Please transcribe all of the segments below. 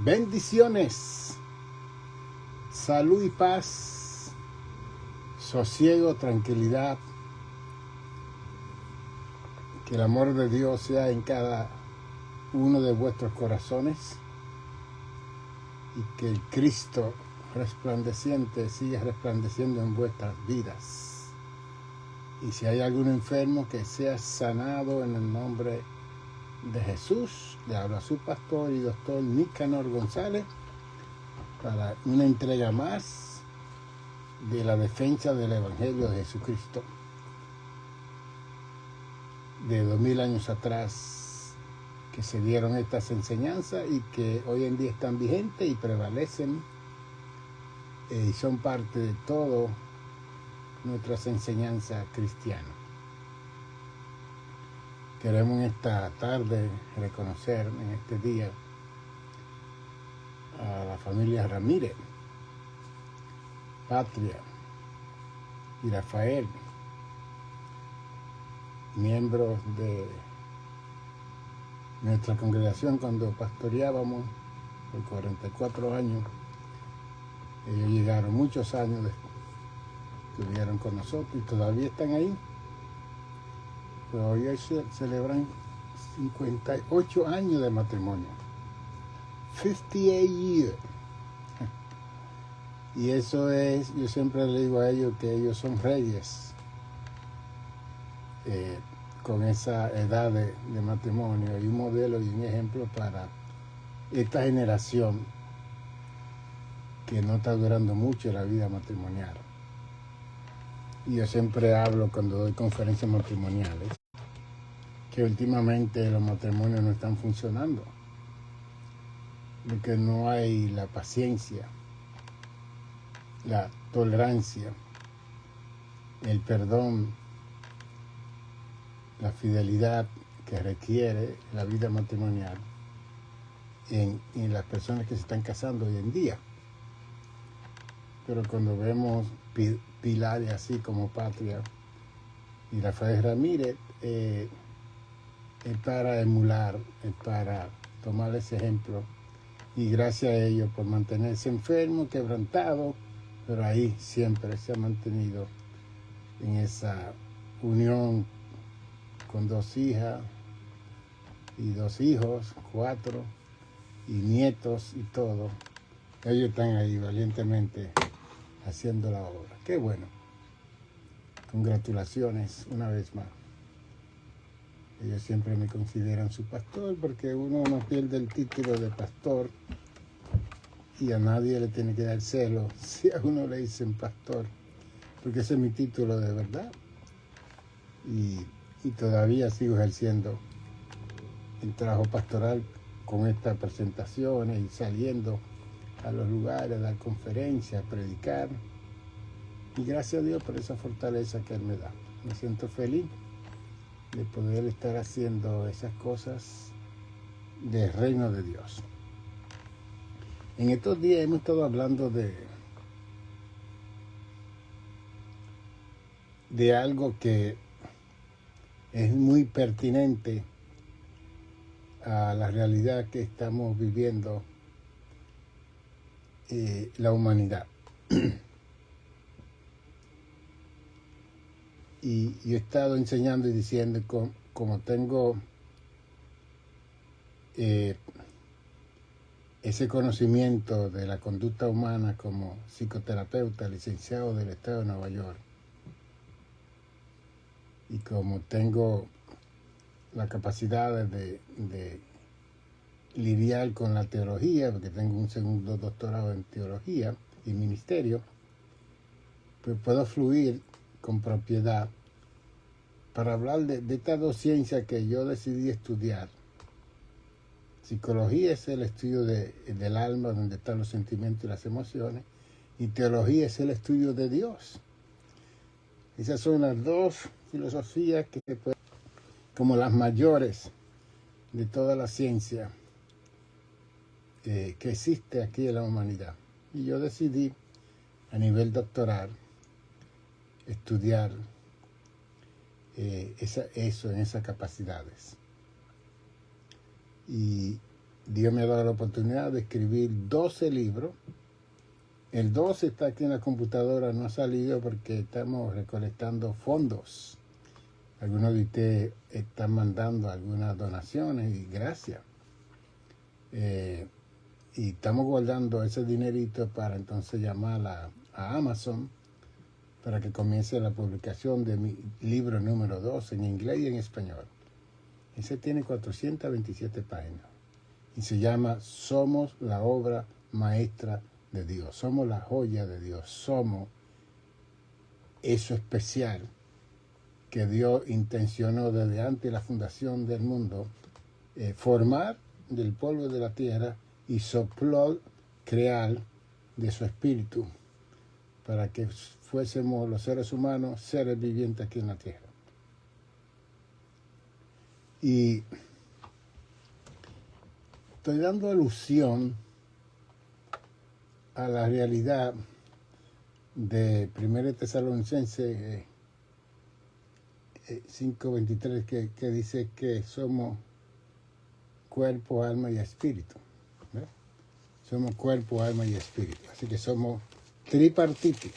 Bendiciones, salud y paz, sosiego, tranquilidad. Que el amor de Dios sea en cada uno de vuestros corazones y que el Cristo resplandeciente siga resplandeciendo en vuestras vidas. Y si hay algún enfermo, que sea sanado en el nombre de Jesús. Le habla su pastor y doctor Nicanor González para una entrega más de la defensa del Evangelio de Jesucristo de 2000 años atrás, que se dieron estas enseñanzas y que hoy en día están vigentes y prevalecen y son parte de todo nuestras enseñanzas cristianas. Queremos en esta tarde reconocer en este día a la familia Ramírez, Patria y Rafael, miembros de nuestra congregación cuando pastoreábamos por 44 años. Ellos llegaron muchos años, estuvieron con nosotros y todavía están ahí. Pero hoy celebran 58 años de matrimonio. 58 years. Y eso es, yo siempre le digo a ellos que ellos son reyes con esa edad de matrimonio, y un modelo y un ejemplo para esta generación que no está durando mucho la vida matrimonial. Y yo siempre hablo cuando doy conferencias matrimoniales que últimamente los matrimonios no están funcionando, porque no hay la paciencia, la tolerancia, el perdón, la fidelidad que requiere la vida matrimonial en las personas que se están casando hoy en día. Pero cuando vemos pilares así como Patria y Rafael Ramírez, es para emular, es para tomar ese ejemplo. Y gracias a ellos por mantenerse enfermo, quebrantado, pero ahí siempre se ha mantenido en esa unión con 2 hijas y 2 hijos, 4 y nietos y todo. Ellos están ahí valientemente haciendo la obra. Qué bueno. Congratulaciones una vez más. Ellos siempre me consideran su pastor, porque uno no pierde el título de pastor y a nadie le tiene que dar celo si a uno le dicen pastor, porque ese es mi título de verdad. Y todavía sigo ejerciendo el trabajo pastoral con estas presentaciones y saliendo a los lugares, a dar conferencias, a predicar. Y gracias a Dios por esa fortaleza que Él me da. Me siento feliz de poder estar haciendo esas cosas del reino de Dios. En estos días hemos estado hablando de algo que es muy pertinente a la realidad que estamos viviendo la humanidad. Y yo he estado enseñando y diciendo como tengo ese conocimiento de la conducta humana como psicoterapeuta, licenciado del Estado de Nueva York, y como tengo la capacidad de lidiar con la teología, porque tengo un segundo doctorado en teología y ministerio, pues puedo fluir con propiedad para hablar de estas 2 ciencias que yo decidí estudiar. Psicología es el estudio del alma, donde están los sentimientos y las emociones, y teología es el estudio de Dios. Esas son las 2 filosofías que como las mayores de toda la ciencia que existe aquí en la humanidad. Y yo decidí a nivel doctoral estudiar eso en esas capacidades. Y Dios me ha dado la oportunidad de escribir 12 libros. El 12 está aquí en la computadora, no ha salido porque estamos recolectando fondos. Algunos de ustedes están mandando algunas donaciones y gracias. Y estamos guardando ese dinerito para entonces llamar a Amazon para que comience la publicación de mi libro número 2 en inglés y en español. Ese tiene 427 páginas y se llama Somos la obra maestra de Dios. Somos la joya de Dios. Somos eso especial que Dios intencionó desde antes de la fundación del mundo, formar del polvo de la tierra y sopló, crear de su espíritu para que fuésemos los seres humanos, seres vivientes aquí en la tierra. Y estoy dando alusión a la realidad de 1 Tesalonicenses 5:23 que dice que somos cuerpo, alma y espíritu. ¿Ves? Somos cuerpo, alma y espíritu. Así que somos tripartitos.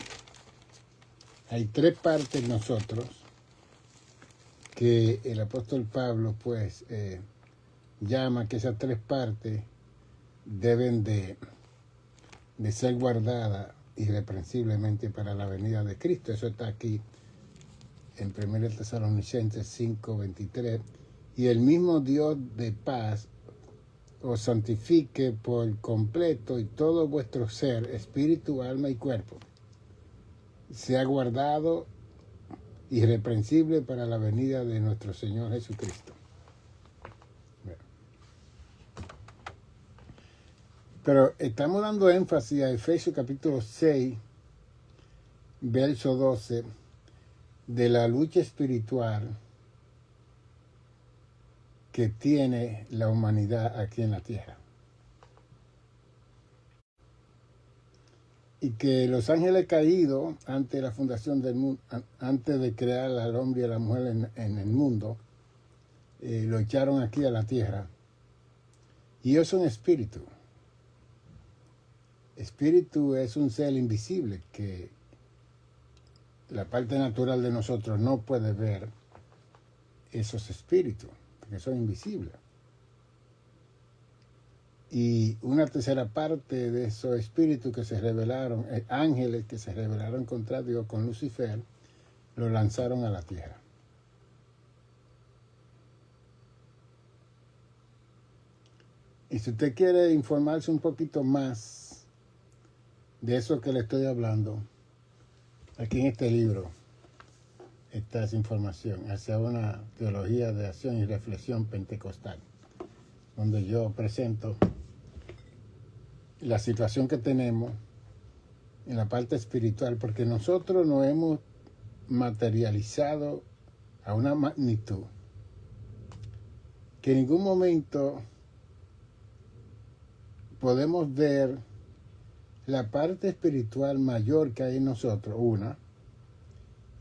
Hay 3 partes en nosotros que el apóstol Pablo pues llama que esas 3 partes deben de ser guardadas irreprensiblemente para la venida de Cristo. Eso está aquí en 1 Tesalonicenses 5:23. Y el mismo Dios de paz os santifique por completo y todo vuestro ser, espíritu, alma y cuerpo, sea guardado irreprensible para la venida de nuestro Señor Jesucristo. Pero estamos dando énfasis a Efesios capítulo 6, verso 12, de la lucha espiritual que tiene la humanidad aquí en la tierra. Y que los ángeles caídos, antes de la fundación del mundo, antes de crear al hombre y a la mujer en el mundo, lo echaron aquí a la tierra. Y ellos son espíritu. Espíritu es un ser invisible que la parte natural de nosotros no puede ver esos espíritus, porque son invisibles. Y una tercera parte de esos espíritus que se rebelaron, ángeles que se rebelaron contra Dios con Lucifer, lo lanzaron a la tierra. Y si usted quiere informarse un poquito más de eso que le estoy hablando, aquí en este libro está esa información, hacia una teología de acción y reflexión pentecostal, donde yo presento la situación que tenemos en la parte espiritual, porque nosotros nos hemos materializado a una magnitud que en ningún momento podemos ver la parte espiritual mayor que hay en nosotros,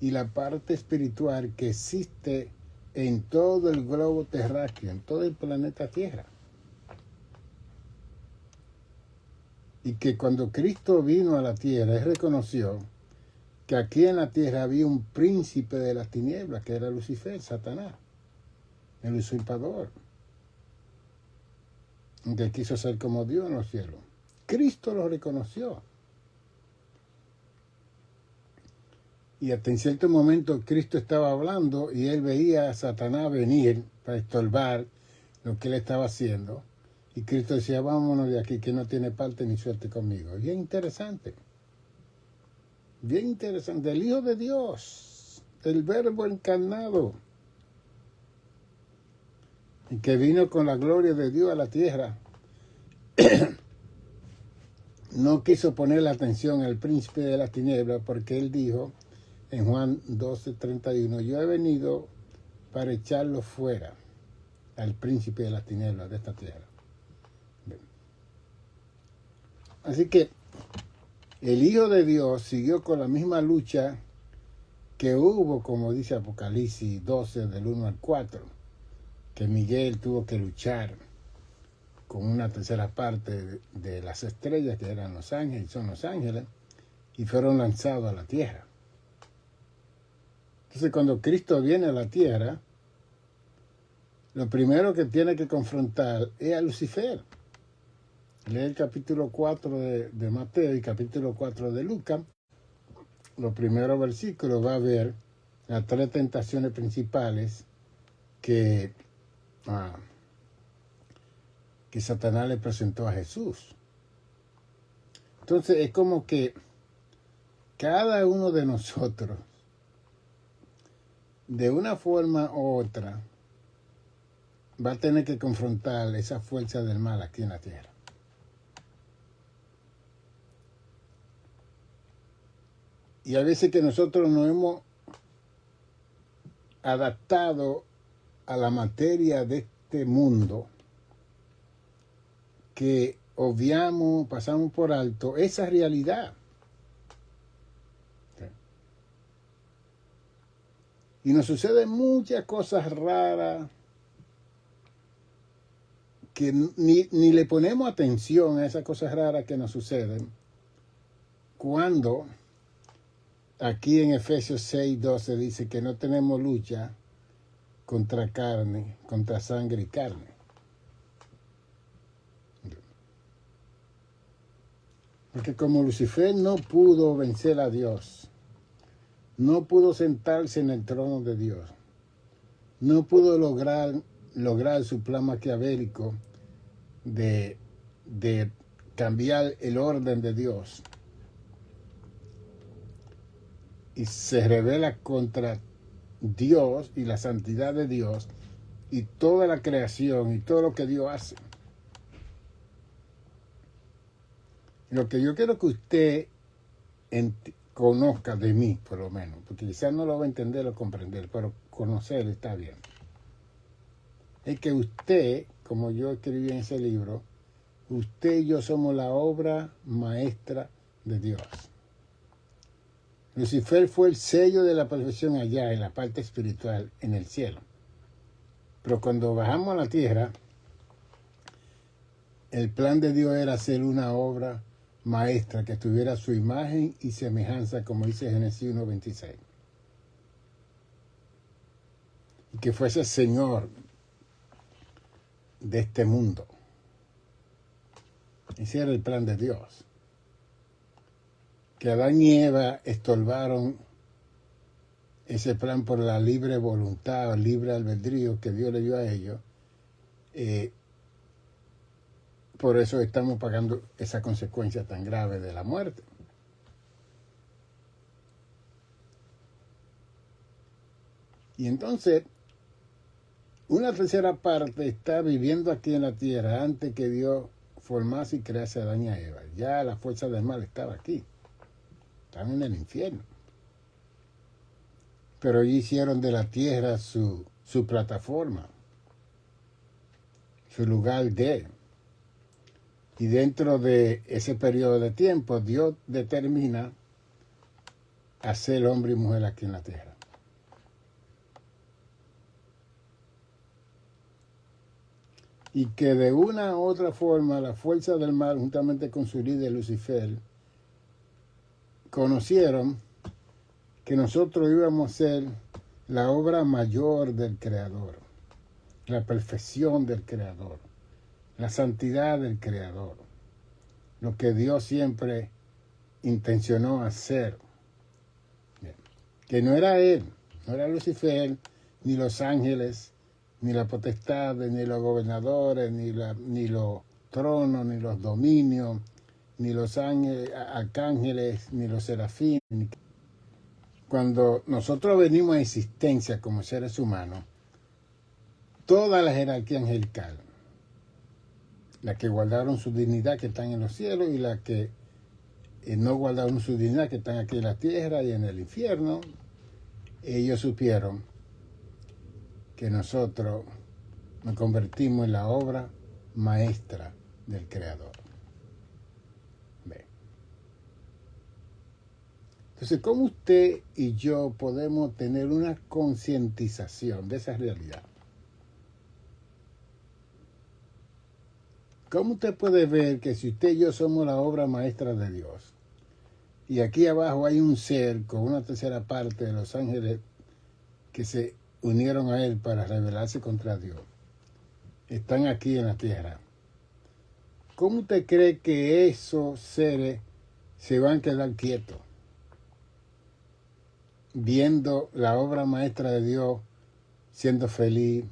y la parte espiritual que existe en todo el globo terráqueo, en todo el planeta Tierra. Y que cuando Cristo vino a la tierra, Él reconoció que aquí en la tierra había un príncipe de las tinieblas, que era Lucifer, Satanás, el usurpador, que quiso ser como Dios en los cielos. Cristo lo reconoció. Y hasta en cierto momento Cristo estaba hablando y Él veía a Satanás venir para estorbar lo que Él estaba haciendo. Y Cristo decía, vámonos de aquí, que no tiene parte ni suerte conmigo. Bien interesante. Bien interesante. El Hijo de Dios, el Verbo encarnado, y que vino con la gloria de Dios a la tierra, no quiso poner la atención al príncipe de las tinieblas, porque Él dijo en Juan 12:31, yo he venido para echarlo fuera, al príncipe de las tinieblas de esta tierra. Así que el Hijo de Dios siguió con la misma lucha que hubo, como dice Apocalipsis 12, del 1 al 4, que Miguel tuvo que luchar con una tercera parte de las estrellas, que eran los ángeles, son los ángeles, y fueron lanzados a la tierra. Entonces, cuando Cristo viene a la tierra, lo primero que tiene que confrontar es a Lucifer. Lee el capítulo 4 de Mateo y capítulo 4 de Lucas. Los primeros versículos va a ver las tres tentaciones principales que Satanás le presentó a Jesús. Entonces es como que cada uno de nosotros, de una forma u otra, va a tener que confrontar esa fuerza del mal aquí en la tierra. Y a veces que nosotros nos hemos adaptado a la materia de este mundo, que obviamos, pasamos por alto esa realidad. Y nos suceden muchas cosas raras que ni le ponemos atención a esas cosas raras que nos suceden, cuando aquí en Efesios 6:12 dice que no tenemos lucha contra carne, contra sangre y carne. Porque como Lucifer no pudo vencer a Dios, no pudo sentarse en el trono de Dios, no pudo lograr su plan maquiavélico de cambiar el orden de Dios, y se rebela contra Dios y la santidad de Dios y toda la creación y todo lo que Dios hace. Lo que yo quiero que usted conozca de mí, por lo menos, porque quizás no lo va a entender o comprender, pero conocer está bien, es que usted, como yo escribí en ese libro, usted y yo somos la obra maestra de Dios. Lucifer fue el sello de la perfección allá en la parte espiritual, en el cielo. Pero cuando bajamos a la tierra, el plan de Dios era hacer una obra maestra que tuviera su imagen y semejanza, como dice Génesis 1:26. Y que fuese Señor de este mundo. Ese era el plan de Dios. Que Adán y Eva estorbaron ese plan por la libre voluntad o libre albedrío que Dios le dio a ellos. Por eso estamos pagando esa consecuencia tan grave de la muerte. Y entonces, una tercera parte está viviendo aquí en la tierra antes que Dios formase y crease a Adán y a Eva. Ya la fuerza del mal estaba aquí. Estaban en el infierno. Pero ellos hicieron de la tierra su plataforma, su lugar de. Y dentro de ese periodo de tiempo, Dios determina hacer hombre y mujer aquí en la tierra. Y que de una u otra forma la fuerza del mal, juntamente con su líder Lucifer, conocieron que nosotros íbamos a ser la obra mayor del Creador, la perfección del Creador, la santidad del Creador, lo que Dios siempre intencionó hacer. Bien. Que no era Él, no era Lucifer, ni los ángeles, ni la potestad, ni los gobernadores, ni los tronos, ni los dominios, ni los arcángeles, ni los serafines. Cuando nosotros venimos a existencia como seres humanos, toda la jerarquía angelical, las que guardaron su dignidad que están en los cielos y las que no guardaron su dignidad que están aquí en la tierra y en el infierno, ellos supieron que nosotros nos convertimos en la obra maestra del Creador. Ve. Entonces, ¿cómo usted y yo podemos tener una concientización de esa realidad? ¿Cómo usted puede ver que si usted y yo somos la obra maestra de Dios, y aquí abajo hay un ser con una tercera parte de los ángeles que se unieron a él para rebelarse contra Dios, están aquí en la tierra? ¿Cómo usted cree que esos seres se van a quedar quietos viendo la obra maestra de Dios siendo feliz,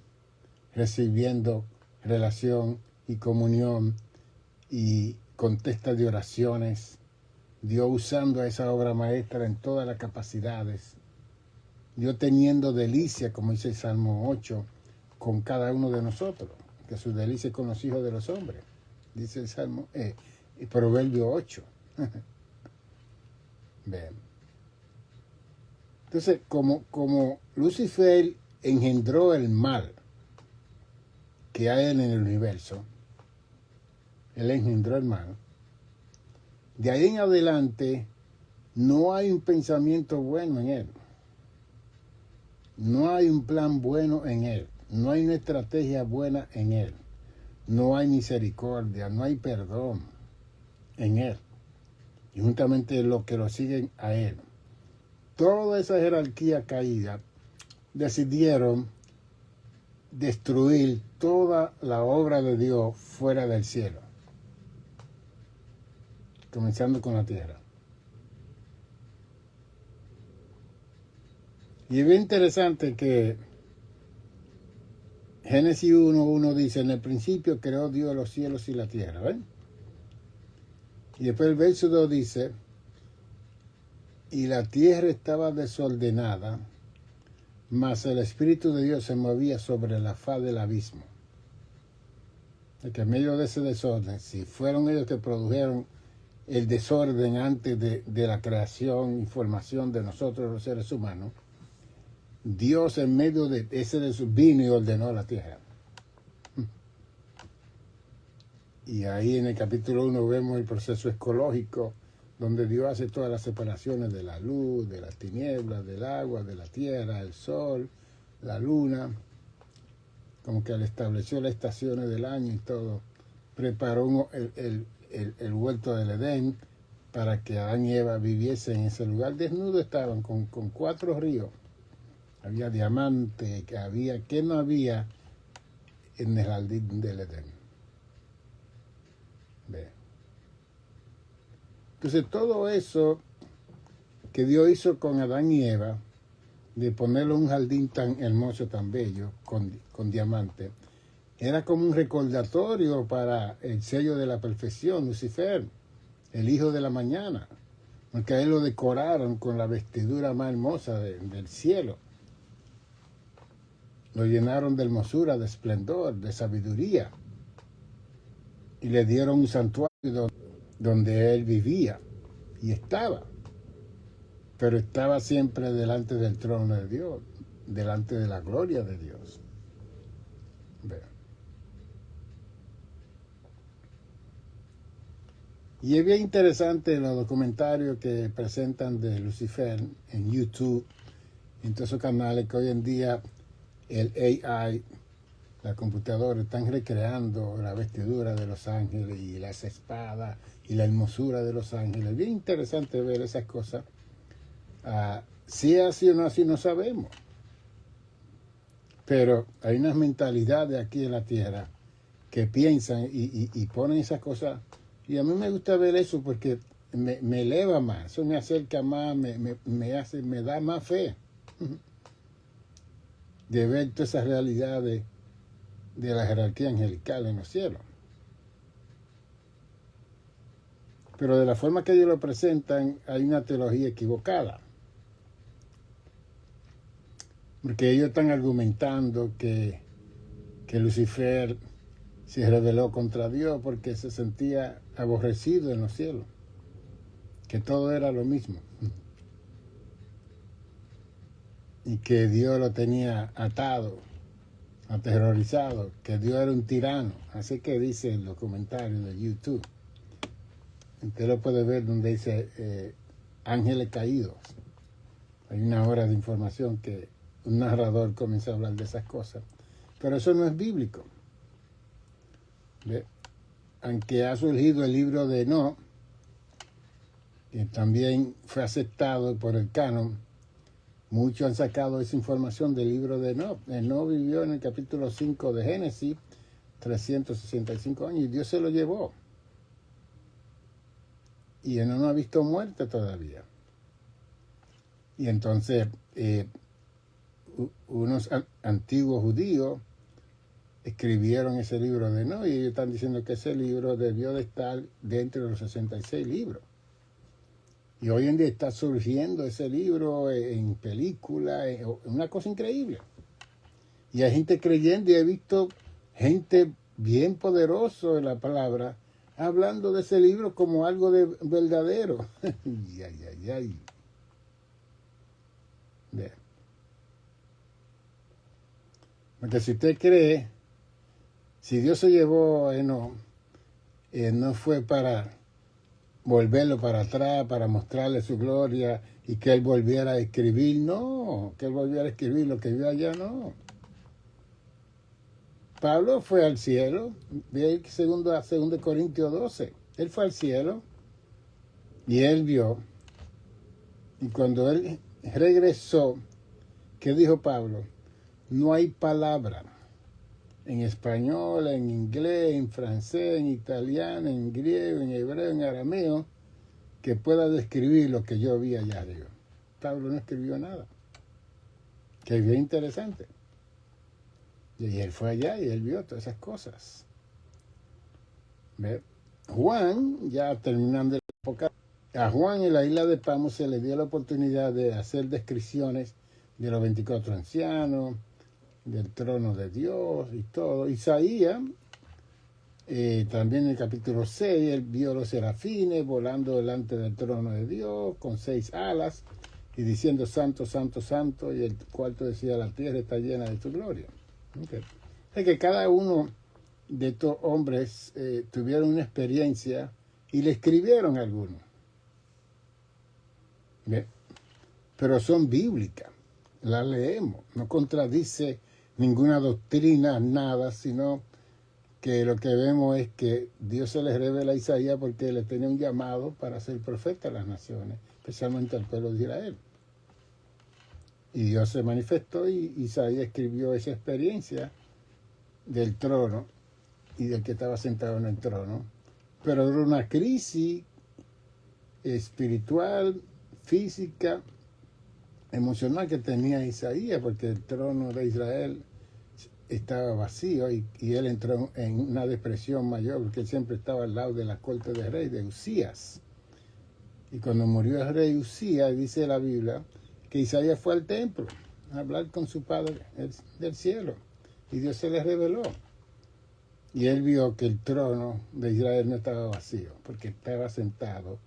recibiendo relación y comunión y contesta de oraciones, Dios usando a esa obra maestra en todas las capacidades, Dios teniendo delicia, como dice el Salmo 8, con cada uno de nosotros, que su delicia es con los hijos de los hombres, dice el Salmo, el Proverbio 8. Ven. Entonces, como Lucifer engendró el mal que hay en el universo, él engendró el mal, de ahí en adelante no hay un pensamiento bueno en él, no hay un plan bueno en él, no hay una estrategia buena en él, no hay misericordia, no hay perdón en él, y juntamente los que lo siguen a él. Toda esa jerarquía caída decidieron destruir toda la obra de Dios fuera del cielo, comenzando con la tierra. Y es bien interesante que Génesis 1:1 dice, en el principio creó Dios los cielos y la tierra, ¿ven? Y después el verso 2 dice, y la tierra estaba desordenada, mas el Espíritu de Dios se movía sobre la faz del abismo. Es que en medio de ese desorden, si fueron ellos que produjeron el desorden antes de la creación y formación de nosotros los seres humanos, Dios en medio de ese desorden vino y ordenó la tierra. Y ahí en el capítulo 1 vemos el proceso ecológico, donde Dios hace todas las separaciones de la luz, de las tinieblas, del agua, de la tierra, el sol, la luna, como que él estableció las estaciones del año y todo. Preparó el huerto del Edén para que Adán y Eva viviesen en ese lugar. Desnudos estaban con 4 ríos. Había diamante, que no había en el jardín del Edén. Ve. Entonces todo eso que Dios hizo con Adán y Eva, de ponerlo en un jardín tan hermoso, tan bello, con diamante, era como un recordatorio para el sello de la perfección, Lucifer, el hijo de la mañana, porque a él lo decoraron con la vestidura más hermosa del cielo. Lo llenaron de hermosura, de esplendor, de sabiduría, y le dieron un santuario donde él vivía y estaba, pero estaba siempre delante del trono de Dios, delante de la gloria de Dios. Vean. Y es bien interesante los documentarios que presentan de Lucifer en YouTube, en todos esos canales que hoy en día el AI, la computadora, están recreando la vestidura de los ángeles y las espadas y la hermosura de los ángeles. Bien interesante ver esas cosas. Si es así o no así, no sabemos. Pero hay unas mentalidades aquí en la tierra que piensan y ponen esas cosas. Y a mí me gusta ver eso porque me eleva más, eso me acerca más, me da más fe de ver todas esas realidades de la jerarquía angelical en los cielos. Pero de la forma que ellos lo presentan, hay una teología equivocada. Porque ellos están argumentando que Lucifer se rebeló contra Dios porque se sentía aborrecido en los cielos, que todo era lo mismo, y que Dios lo tenía atado, aterrorizado, que Dios era un tirano. Así que dice en los comentarios de YouTube. Usted lo puede ver donde dice ángeles caídos. Hay una hora de información que un narrador comienza a hablar de esas cosas. Pero eso no es bíblico. ¿Ve? aunque ha surgido el libro de Enoch, que también fue aceptado por el canon, muchos han sacado esa información del libro de Enoch. Enoch vivió en el capítulo 5 de Génesis 365 años y Dios se lo llevó. Y Enoch no ha visto muerte todavía. Y entonces unos antiguos judíos escribieron ese libro de Enoch y ellos están diciendo que ese libro debió de estar dentro de los 66 libros. Y hoy en día está surgiendo ese libro en película, una cosa increíble. Y hay gente creyendo, y he visto gente bien poderosa en la palabra, hablando de ese libro como algo de verdadero. Ay. Bien. Porque si usted cree, si Dios se llevó a Enoch, no fue para volverlo para atrás, para mostrarle su gloria y que él volviera a escribir, no, que él volviera a escribir lo que vio allá, no. Pablo fue al cielo, ve segundo Corintios 12, él fue al cielo y él vio, y cuando él regresó, ¿qué dijo Pablo? No hay palabra en español, en inglés, en francés, en italiano, en griego, en hebreo, en arameo, que pueda describir lo que yo vi allá arriba. Pablo no escribió nada. Que bien interesante. Y él fue allá y él vio todas esas cosas. ¿Ve? Juan, ya terminando la época, a Juan en la isla de Patmos se le dio la oportunidad de hacer descripciones de los 24 ancianos, del trono de Dios y todo. Isaías, también en el capítulo 6, él vio los serafines volando delante del trono de Dios con 6 alas y diciendo santo, santo, santo, y el cuarto decía la tierra está llena de tu gloria. Okay. Es que cada uno de estos hombres tuvieron una experiencia y le escribieron algunos. ¿Ve? Pero son bíblicas, las leemos, no contradice ninguna doctrina, nada, sino que lo que vemos es que Dios se les revela a Isaías porque le tenía un llamado para ser profeta a las naciones, especialmente al pueblo de Israel. Y Dios se manifestó y Isaías escribió esa experiencia del trono y del que estaba sentado en el trono. Pero era una crisis espiritual, física, emocional que tenía Isaías, porque el trono de Israel estaba vacío y él entró en una depresión mayor porque él siempre estaba al lado de la corte del rey de Usías. Y cuando murió el rey Usías, dice la Biblia, que Isaías fue al templo a hablar con su padre del cielo y Dios se le reveló. Y él vio que el trono de Israel no estaba vacío porque estaba sentado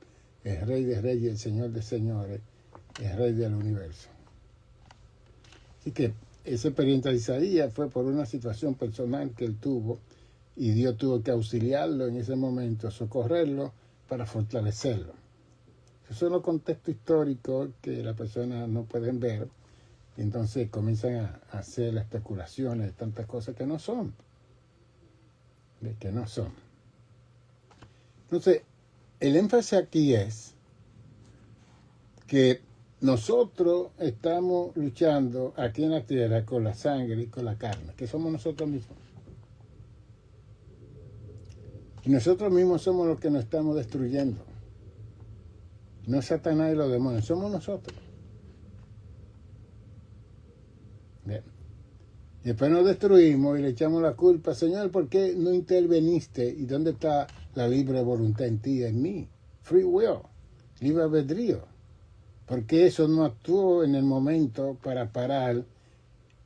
el rey de reyes y el señor de señores, el rey del universo. Así que esa experiencia de Isaías fue por una situación personal que él tuvo y Dios tuvo que auxiliarlo en ese momento, socorrerlo para fortalecerlo. Esos son los contextos históricos que las personas no pueden ver y entonces comienzan a hacer las especulaciones de tantas cosas que no son. Entonces, el énfasis aquí es que nosotros estamos luchando aquí en la tierra con la sangre y con la carne, que somos nosotros mismos. Y nosotros mismos somos los que nos estamos destruyendo. No es Satanás y los demonios, somos nosotros. Bien. Y después nos destruimos y le echamos la culpa. Señor, ¿por qué no interveniste? ¿Y dónde está la libre voluntad en ti y en mí? Free will, libre albedrío. ¿Por qué eso no actuó en el momento para parar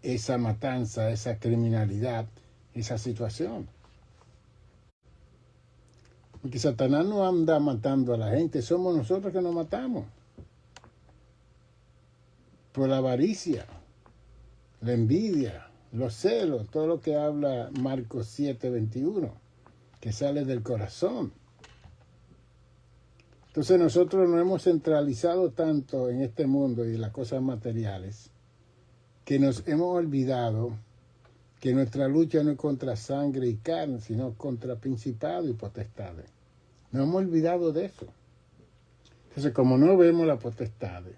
esa matanza, esa criminalidad, esa situación? Porque Satanás no anda matando a la gente, somos nosotros que nos matamos. Por la avaricia, la envidia, los celos, todo lo que habla Marcos 7:21, que sale del corazón. Entonces nosotros nos hemos centralizado tanto en este mundo y en las cosas materiales que nos hemos olvidado que nuestra lucha no es contra sangre y carne, sino contra principados y potestades. Nos hemos olvidado de eso. Entonces, como no vemos las potestades,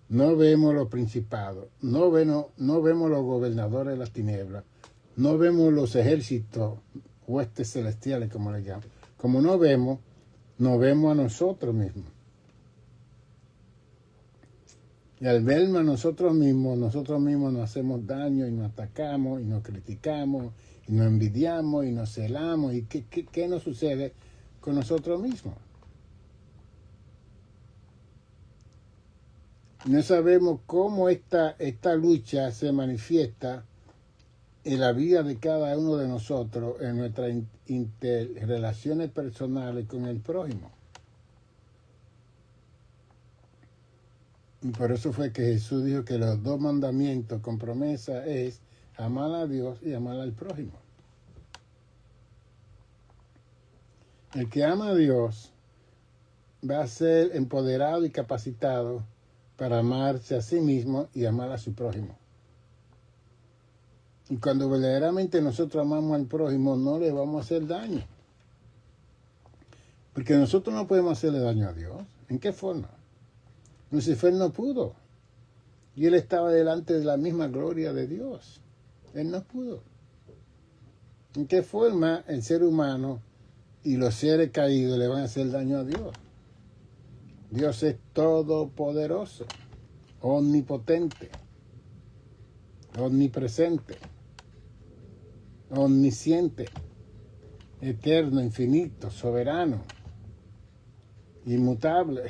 no vemos los principados, no vemos los gobernadores de las tinieblas, no vemos los ejércitos, huestes celestiales, como le llaman. Como no vemos, nos vemos a nosotros mismos. Y al vernos a nosotros mismos nos hacemos daño y nos atacamos y nos criticamos y nos envidiamos y nos celamos. ¿Y qué nos sucede con nosotros mismos? No sabemos cómo esta lucha se manifiesta en la vida de cada uno de nosotros, en nuestras interrelaciones personales con el prójimo. Y por eso fue que Jesús dijo que los 2 mandamientos con promesa es amar a Dios y amar al prójimo. El que ama a Dios va a ser empoderado y capacitado para amarse a sí mismo y amar a su prójimo. Y cuando verdaderamente nosotros amamos al prójimo, no le vamos a hacer daño. Porque nosotros no podemos hacerle daño a Dios. ¿En qué forma? Lucifer no pudo. Y él estaba delante de la misma gloria de Dios. Él no pudo. ¿En qué forma el ser humano y los seres caídos le van a hacer daño a Dios? Dios es todopoderoso, omnipotente, omnipresente, omnisciente, eterno, infinito, soberano, inmutable.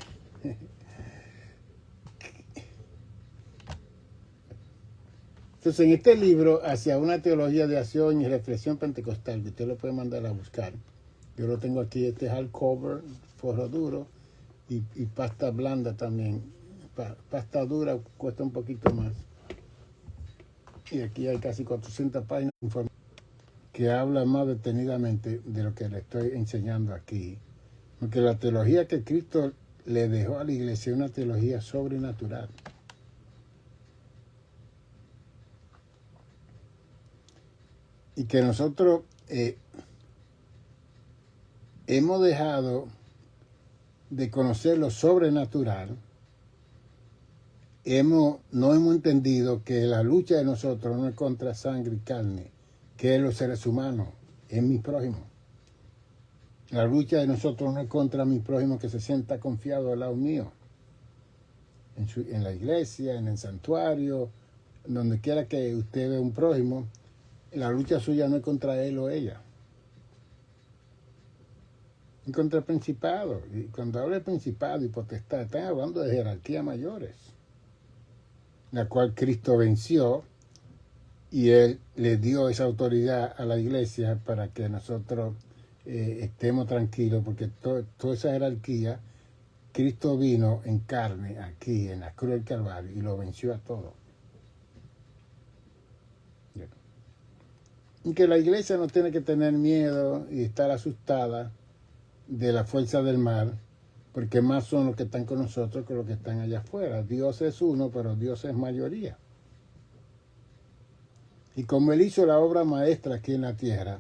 Entonces, en este libro, Hacia una teología de acción y reflexión pentecostal, que usted lo puede mandar a buscar. Yo lo tengo aquí, este hardcover, forro duro y pasta blanda también. Pasta dura cuesta un poquito más. Y aquí hay casi 400 páginas que habla más detenidamente de lo que le estoy enseñando aquí. Porque la teología que Cristo le dejó a la iglesia es una teología sobrenatural. Y que nosotros hemos dejado de conocer lo sobrenatural, no hemos entendido que la lucha de nosotros no es contra sangre y carne, que es los seres humanos, es mi prójimo. La lucha de nosotros no es contra mi prójimo que se sienta confiado al lado mío, en la iglesia, en el santuario, donde quiera que usted vea un prójimo. La lucha suya no es contra él o ella. Es contra el principado. Y cuando habla de principado y potestad, están hablando de jerarquías mayores, la cual Cristo venció y Él le dio esa autoridad a la iglesia para que nosotros estemos tranquilos, porque toda esa jerarquía, Cristo vino en carne aquí, en la cruz del Calvario, y lo venció a todos. Y que la iglesia no tiene que tener miedo y estar asustada de la fuerza del mal, porque más son los que están con nosotros que los que están allá afuera. Dios es uno, pero Dios es mayoría. Y como Él hizo la obra maestra aquí en la tierra,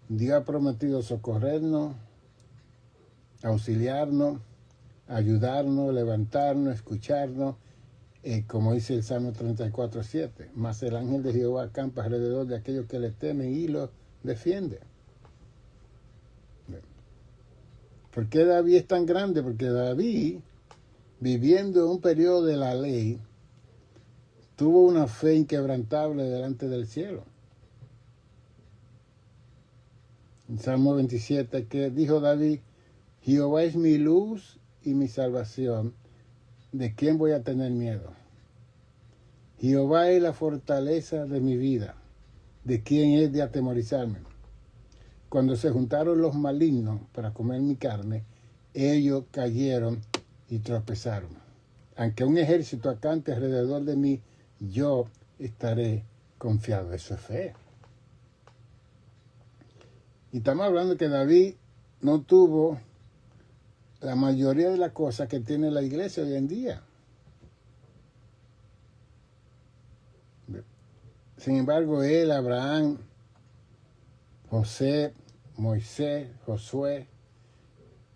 Dios ha prometido socorrernos, auxiliarnos, ayudarnos, levantarnos, escucharnos, como dice el Salmo 34:7. Mas el ángel de Jehová acampa alrededor de aquellos que le temen y los defiende. ¿Por qué David es tan grande? Porque David, viviendo en un periodo de la ley, tuvo una fe inquebrantable delante del cielo. En Salmo 27, que dijo David: Jehová es mi luz y mi salvación, ¿de quién voy a tener miedo? Jehová es la fortaleza de mi vida, ¿de quién es de atemorizarme? Cuando se juntaron los malignos para comer mi carne, ellos cayeron y tropezaron. Aunque un ejército acampe alrededor de mí, yo estaré confiado. Eso es fe. Y estamos hablando que David no tuvo la mayoría de las cosas que tiene la iglesia hoy en día. Sin embargo, él, Abraham, José, Moisés, Josué,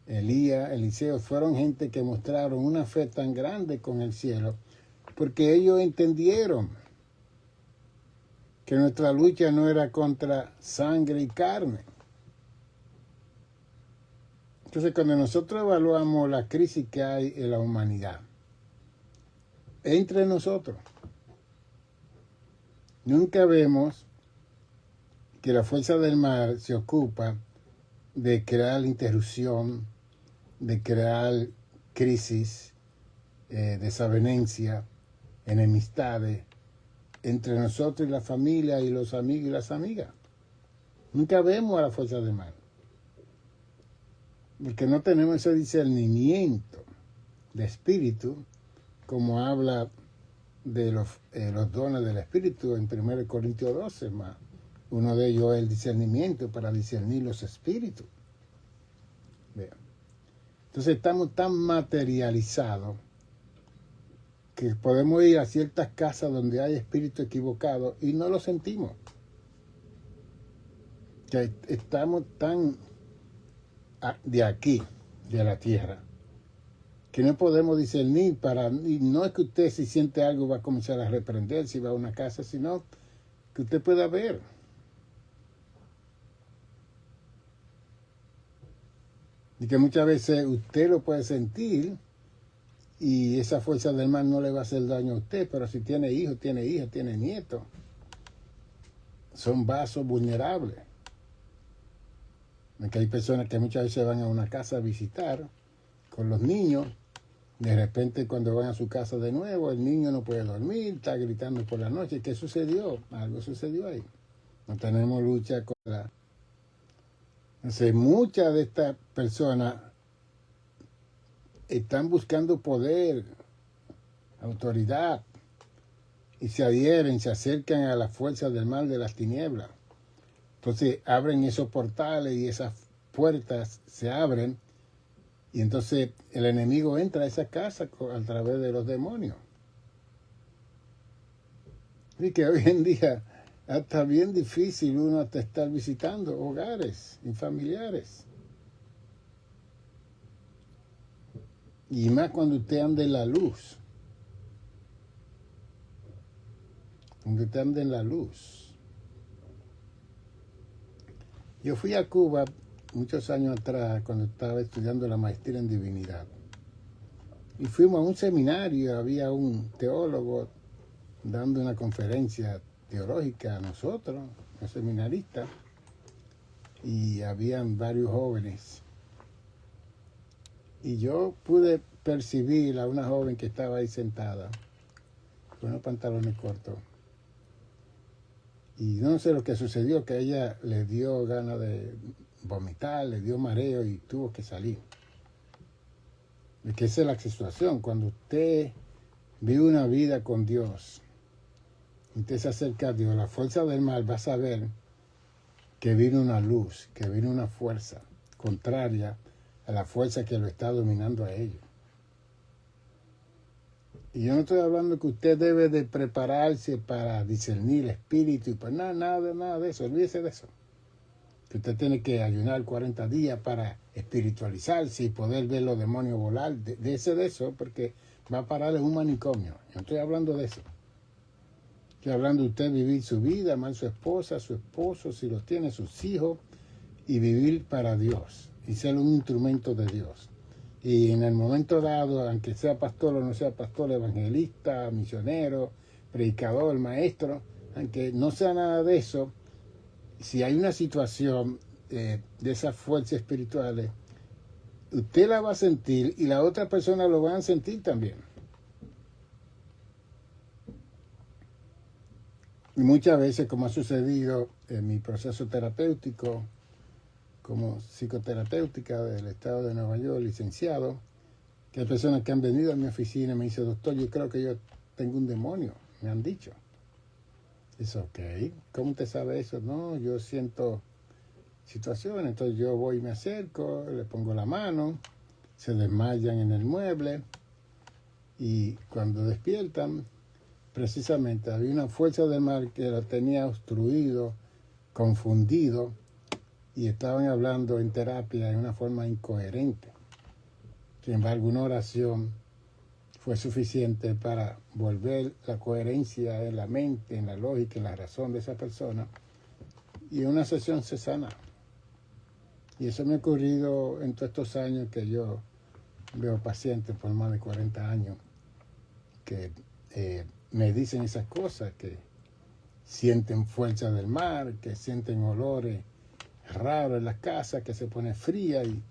Elías, Eliseo, fueron gente que mostraron una fe tan grande con el cielo, porque ellos entendieron que nuestra lucha no era contra sangre y carne. Entonces, cuando nosotros evaluamos la crisis que hay en la humanidad, entre nosotros, nunca vemos que la fuerza del mal se ocupa de crear interrupción, de crear crisis, desavenencia, enemistades entre nosotros y la familia y los amigos y las amigas. Nunca vemos a la fuerza del mal. Porque no tenemos ese discernimiento de espíritu, como habla de los dones del espíritu en 1 Corintios 12, más. Uno de ellos es el discernimiento para discernir los espíritus. Vean. Entonces estamos tan materializados que podemos ir a ciertas casas donde hay espíritu equivocado y no lo sentimos. Que estamos tan de aquí, de la tierra, que no podemos discernir y no es que usted si siente algo va a comenzar a reprender si va a una casa, sino que usted pueda ver. Y que muchas veces usted lo puede sentir y esa fuerza del mal no le va a hacer daño a usted, pero si tiene hijos, tiene hijas, tiene nietos, son vasos vulnerables. Que hay personas que muchas veces van a una casa a visitar con los niños, de repente cuando van a su casa de nuevo, el niño no puede dormir, está gritando por la noche. ¿Qué sucedió? Algo sucedió ahí. No tenemos lucha contra. Entonces, muchas de estas personas están buscando poder, autoridad, y se adhieren, se acercan a las fuerzas del mal de las tinieblas. Entonces abren esos portales y esas puertas se abren y entonces el enemigo entra a esa casa a través de los demonios. Y que hoy en día hasta bien difícil uno hasta estar visitando hogares y familiares. Y más cuando usted anda en la luz. Cuando usted anda en la luz. Yo fui a Cuba muchos años atrás cuando estaba estudiando la maestría en divinidad. Y fuimos a un seminario, había un teólogo dando una conferencia teológica a nosotros, los seminaristas, y habían varios jóvenes. Y yo pude percibir a una joven que estaba ahí sentada, con unos pantalones cortos. Y no sé lo que sucedió, que a ella le dio ganas de vomitar, le dio mareo y tuvo que salir. Y que esa es la situación. Cuando usted vive una vida con Dios, usted se acerca a Dios, la fuerza del mal va a saber que viene una luz, que viene una fuerza contraria a la fuerza que lo está dominando a ellos. Y yo no estoy hablando que usted debe de prepararse para discernir el espíritu y pues nada de eso, olvídese de eso. Que usted tiene que ayunar 40 días para espiritualizarse y poder ver los demonios volar, de eso, porque va a parar en un manicomio. Yo no estoy hablando de eso. Estoy hablando de usted vivir su vida, amar a su esposa, su esposo, si los tiene, sus hijos, y vivir para Dios, y ser un instrumento de Dios. Y en el momento dado, aunque sea pastor o no sea pastor, evangelista, misionero, predicador, maestro, aunque no sea nada de eso, si hay una situación de esas fuerzas espirituales, usted la va a sentir y la otra persona lo va a sentir también. Y muchas veces, como ha sucedido en mi proceso terapéutico, como psicoterapéutica del estado de Nueva York, licenciado, que hay personas que han venido a mi oficina y me dicen, doctor, yo creo que yo tengo un demonio, me han dicho. Es ok, ¿cómo te sabe eso? No, yo siento situaciones, entonces yo voy y me acerco, le pongo la mano, se desmayan en el mueble y cuando despiertan precisamente había una fuerza del mal que lo tenía obstruido, confundido, y estaban hablando en terapia de una forma incoherente. Sin embargo, una oración fue suficiente para volver la coherencia en la mente, en la lógica, en la razón de esa persona, y una sesión se sana. Y eso me ha ocurrido en todos estos años que yo veo pacientes por más de 40 años que me dicen esas cosas, que sienten fuerza del mar, que sienten olores raros en las casas, que se pone fría, y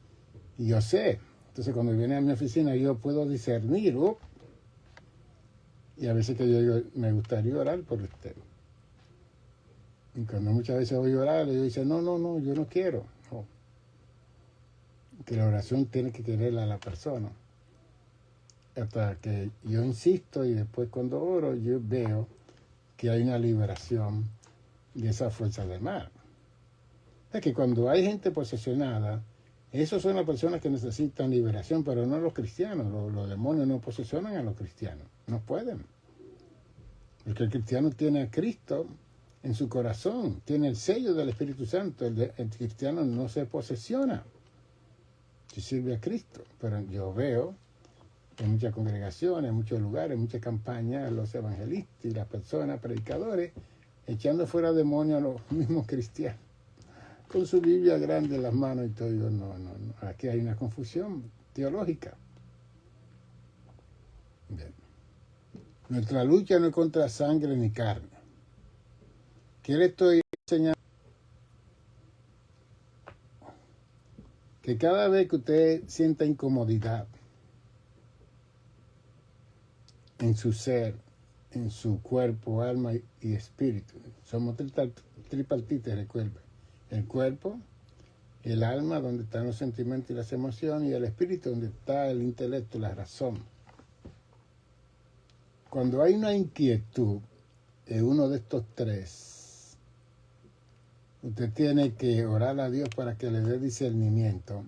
yo sé. Entonces cuando viene a mi oficina yo puedo discernir, y a veces que yo digo, me gustaría orar por usted. Y cuando muchas veces voy a orar, yo digo, no, yo no quiero. No. Que la oración tiene que quererla a la persona. Hasta que yo insisto, y después cuando oro yo veo que hay una liberación de esa fuerza del mal. Es que cuando hay gente posesionada, esos son las personas que necesitan liberación, pero no los cristianos. Los demonios no posesionan a los cristianos, no pueden. Porque el cristiano tiene a Cristo en su corazón, tiene el sello del Espíritu Santo. El cristiano no se posesiona, si sirve a Cristo. Pero yo veo en muchas congregaciones, en muchos lugares, en muchas campañas, los evangelistas y las personas, predicadores, echando fuera demonios a los mismos cristianos, con su Biblia grande en las manos y todo. Digo, no, aquí hay una confusión teológica. Bien. Nuestra lucha no es contra sangre ni carne. ¿Qué le estoy enseñando? Que cada vez que usted sienta incomodidad en su ser, en su cuerpo, alma y espíritu, somos tripartites, recuerda. El cuerpo, el alma, donde están los sentimientos y las emociones, y el espíritu, donde está el intelecto, la razón. Cuando hay una inquietud en uno de estos tres, usted tiene que orar a Dios para que le dé discernimiento,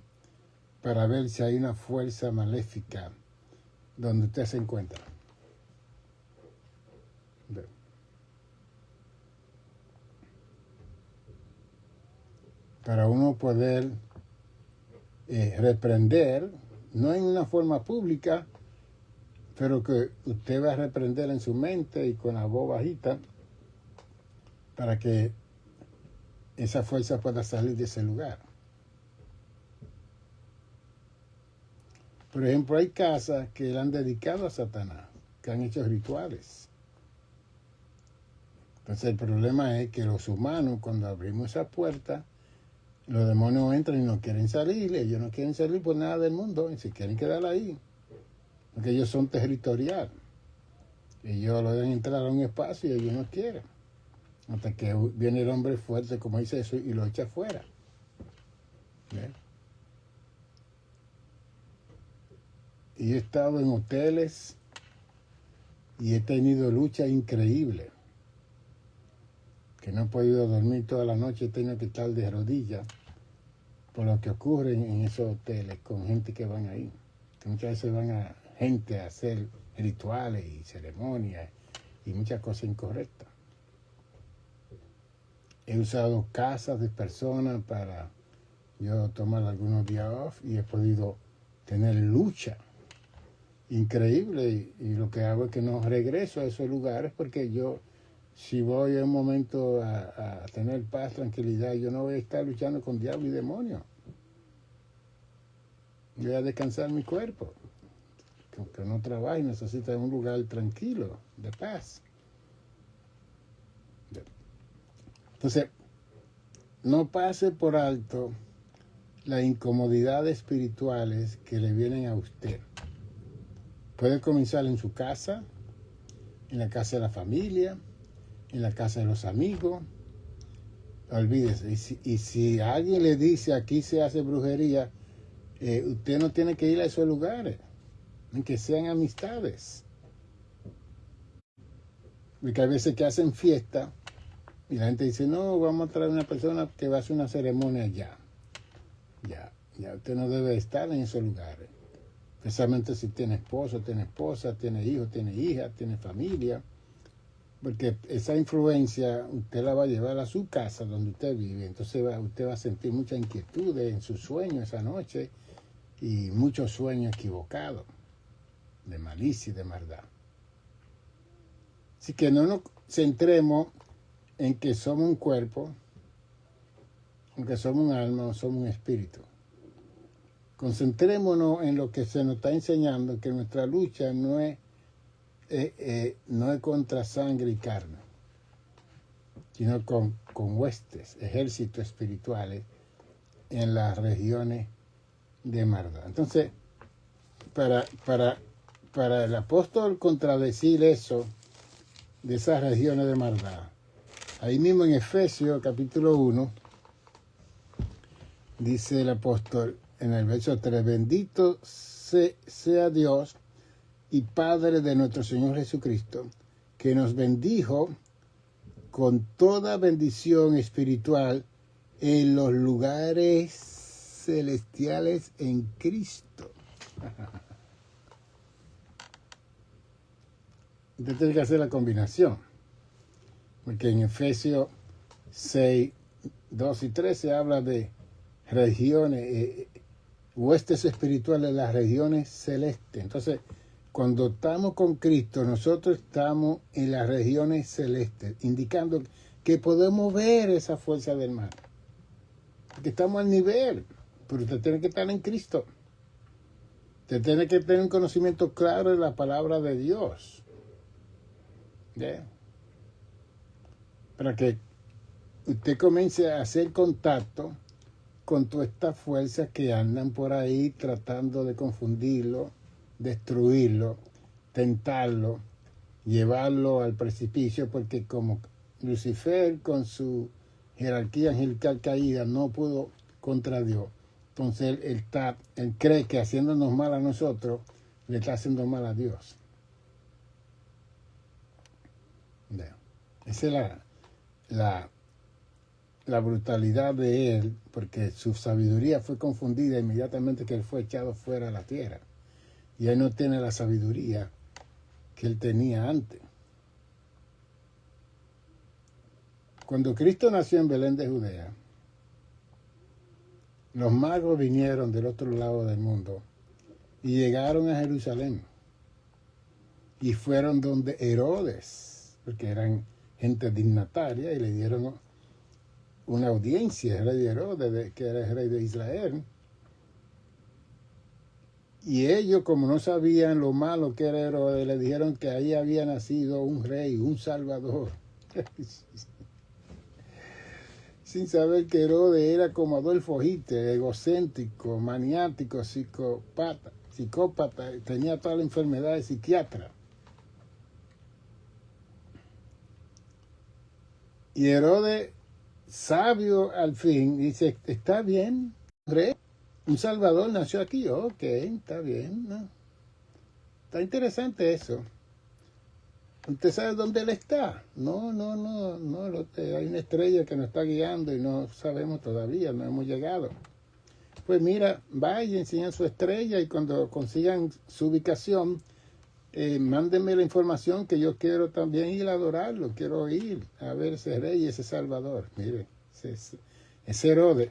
para ver si hay una fuerza maléfica donde usted se encuentra. Para uno poder reprender, no en una forma pública, pero que usted va a reprender en su mente y con la voz bajita, para que esa fuerza pueda salir de ese lugar. Por ejemplo, hay casas que le han dedicado a Satanás, que han hecho rituales. Entonces el problema es que los humanos, cuando abrimos esa puerta, los demonios entran y no quieren salir. Ellos no quieren salir por nada del mundo, y se quieren quedar ahí, porque ellos son territoriales. Ellos lo deben entrar a un espacio y ellos no quieren, hasta que viene el hombre fuerte, como dice eso, y lo echa afuera. ¿Ven? Y he estado en hoteles y he tenido lucha increíble, que no he podido dormir toda la noche, he tenido que estar de rodillas por lo que ocurre en esos hoteles con gente que van ahí, que muchas veces van a gente a hacer rituales y ceremonias y muchas cosas incorrectas. He usado casas de personas para yo tomar algunos días off, y he podido tener lucha increíble, y lo que hago es que no regreso a esos lugares, porque yo, si voy en un momento a tener paz, tranquilidad, yo no voy a estar luchando con diablo y demonio. Voy a descansar mi cuerpo, que no trabaje, necesita un lugar tranquilo, de paz. Entonces, no pase por alto las incomodidades espirituales que le vienen a usted. Puede comenzar en su casa, en la casa de la familia, en la casa de los amigos. Olvídese. Y si alguien le dice aquí se hace brujería, usted no tiene que ir a esos lugares, ni que sean amistades. Porque hay veces que hacen fiesta y la gente dice, no, vamos a traer una persona que va a hacer una ceremonia allá. Ya usted no debe estar en esos lugares. Especialmente si tiene esposo, tiene esposa, tiene hijos, tiene hija, tiene familia. porque esa influencia usted la va a llevar a su casa donde usted vive. Entonces usted va a sentir mucha inquietud en sus sueños esa noche y muchos sueños equivocados, de malicia y de maldad. Así que no nos centremos en que somos un cuerpo, en que somos un alma o somos un espíritu. Concentrémonos en lo que se nos está enseñando, que nuestra lucha no es contra sangre y carne, sino con huestes, ejércitos espirituales en las regiones de maldad. Entonces, para el apóstol contradecir eso, de esas regiones de maldad, ahí mismo en Efesios capítulo 1, dice el apóstol en el verso 3, bendito sea Dios y Padre de nuestro Señor Jesucristo, que nos bendijo con toda bendición espiritual en los lugares celestiales en Cristo. Usted tiene que hacer la combinación, porque en Efesios 6, 2 y 3 se habla de regiones, huestes espirituales en las regiones celestes. Entonces, cuando estamos con Cristo, nosotros estamos en las regiones celestes, indicando que podemos ver esa fuerza del mal, que estamos al nivel, pero usted tiene que estar en Cristo. Usted tiene que tener un conocimiento claro de la palabra de Dios. ¿Yeah? Para que usted comience a hacer contacto con todas estas fuerzas que andan por ahí tratando de confundirlo, destruirlo, tentarlo, llevarlo al precipicio, porque como Lucifer con su jerarquía angelical caída no pudo contra Dios, entonces él cree que haciéndonos mal a nosotros le está haciendo mal a Dios. Esa es la brutalidad de él, porque su sabiduría fue confundida inmediatamente que él fue echado fuera de la tierra. Y él no tiene la sabiduría que él tenía antes. Cuando Cristo nació en Belén de Judea, los magos vinieron del otro lado del mundo y llegaron a Jerusalén. Y fueron donde Herodes, porque eran gente dignataria, y le dieron una audiencia al rey Herodes, que era el rey de Israel. Y ellos, como no sabían lo malo que era Herodes, le dijeron que ahí había nacido un rey, un salvador. Sin saber que Herodes era como Adolfo Hitler, egocéntrico, maniático, psicópata, tenía toda la enfermedad de psiquiatra. Y Herodes, sabio al fin, dice, está bien, rey, un salvador nació aquí, ok, está bien, ¿no? Está interesante eso. ¿Usted sabe dónde él está? No, hay una estrella que nos está guiando y no sabemos todavía, no hemos llegado. Pues mira, vaya, enseñan su estrella y cuando consigan su ubicación, mándenme la información que yo quiero también ir a adorarlo, quiero ir a ver ese rey y ese salvador. Mire, ese Herodes.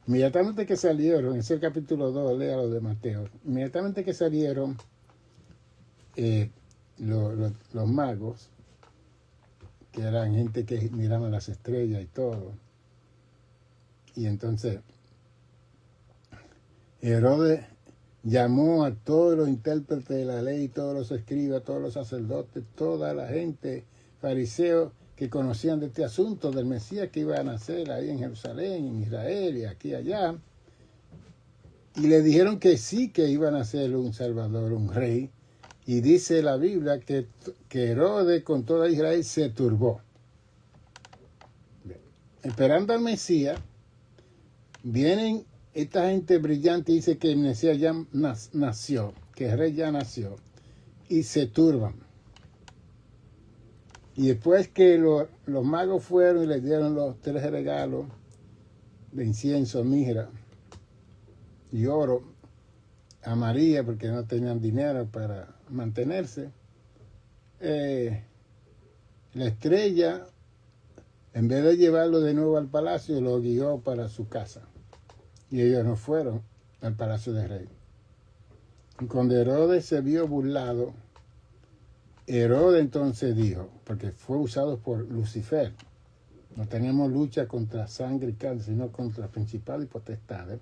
Inmediatamente que salieron, ese es el capítulo 2, lea lo de Mateo, inmediatamente que salieron los magos, que eran gente que miraban las estrellas y todo, y entonces Herodes llamó a todos los intérpretes de la ley, todos los escribas, todos los sacerdotes, toda la gente, fariseos, que conocían de este asunto del Mesías que iba a nacer ahí en Jerusalén, en Israel y aquí y allá, y le dijeron que sí que iban a ser un salvador, un rey, y dice la Biblia que Herodes con toda Israel se turbó. Bien. Esperando al Mesías, vienen esta gente brillante y dice que el Mesías ya nació, que el rey ya nació, y se turban. Y después que los magos fueron y les dieron los 3 regalos de incienso, mirra y oro a María, porque no tenían dinero para mantenerse, La estrella, en vez de llevarlo de nuevo al palacio, lo guió para su casa. Y ellos no fueron al palacio del rey. Y cuando Herodes se vio burlado, Herodes entonces dijo, porque fue usado por Lucifer, no tenemos lucha contra sangre y carne, sino contra principados y potestades.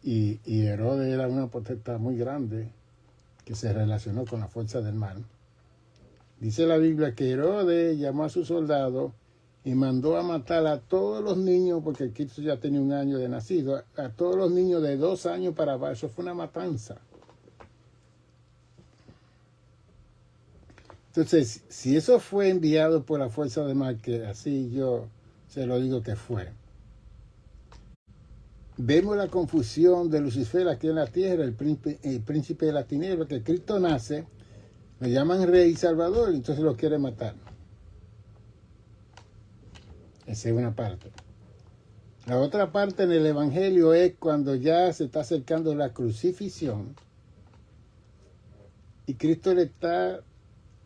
Y Herodes era una potestad muy grande que se relacionó con la fuerza del mal. Dice la Biblia que Herodes llamó a sus soldados y mandó a matar a todos los niños, porque Cristo ya tenía 1 año de nacido, a todos los niños de 2 años para abajo. Eso fue una matanza. Entonces, si eso fue enviado por la fuerza del mal, que así yo se lo digo que fue, vemos la confusión de Lucifer aquí en la tierra, el príncipe de la tiniebla, que Cristo nace, lo llaman rey y salvador, y entonces lo quiere matar. Esa es una parte. La otra parte en el Evangelio es cuando ya se está acercando la crucifixión y Cristo le está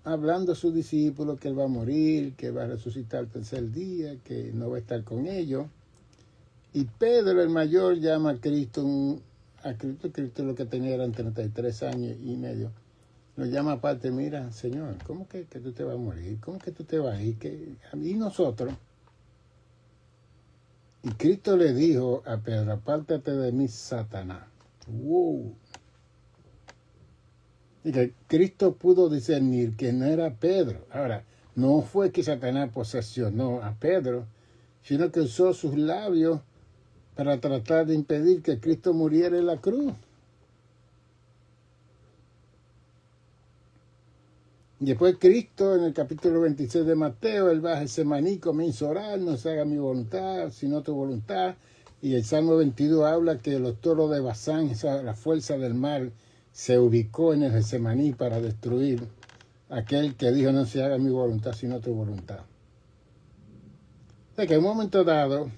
hablando a sus discípulos que él va a morir, que va a resucitar el tercer día, que no va a estar con ellos. Y Pedro, el mayor, llama a Cristo, Cristo lo que tenía eran 33 años y medio. Lo llama aparte, mira, Señor, ¿cómo que tú te vas a morir? ¿Cómo que tú te vas a ir? ¿Y nosotros? Y Cristo le dijo a Pedro, apártate de mí, Satanás. ¡Wow! Y que Cristo pudo discernir que no era Pedro. Ahora, no fue que Satanás posesionó a Pedro, sino que usó sus labios para tratar de impedir que Cristo muriera en la cruz. Y después Cristo, en el capítulo 26 de Mateo, él va a Getsemaní, comienza a orar, no se haga mi voluntad, sino tu voluntad. Y el Salmo 22 habla que los toros de Basán, la fuerza del mal, se ubicó en el Getsemaní para destruir aquel que dijo no se haga mi voluntad, sino tu voluntad. O sea que en un momento dado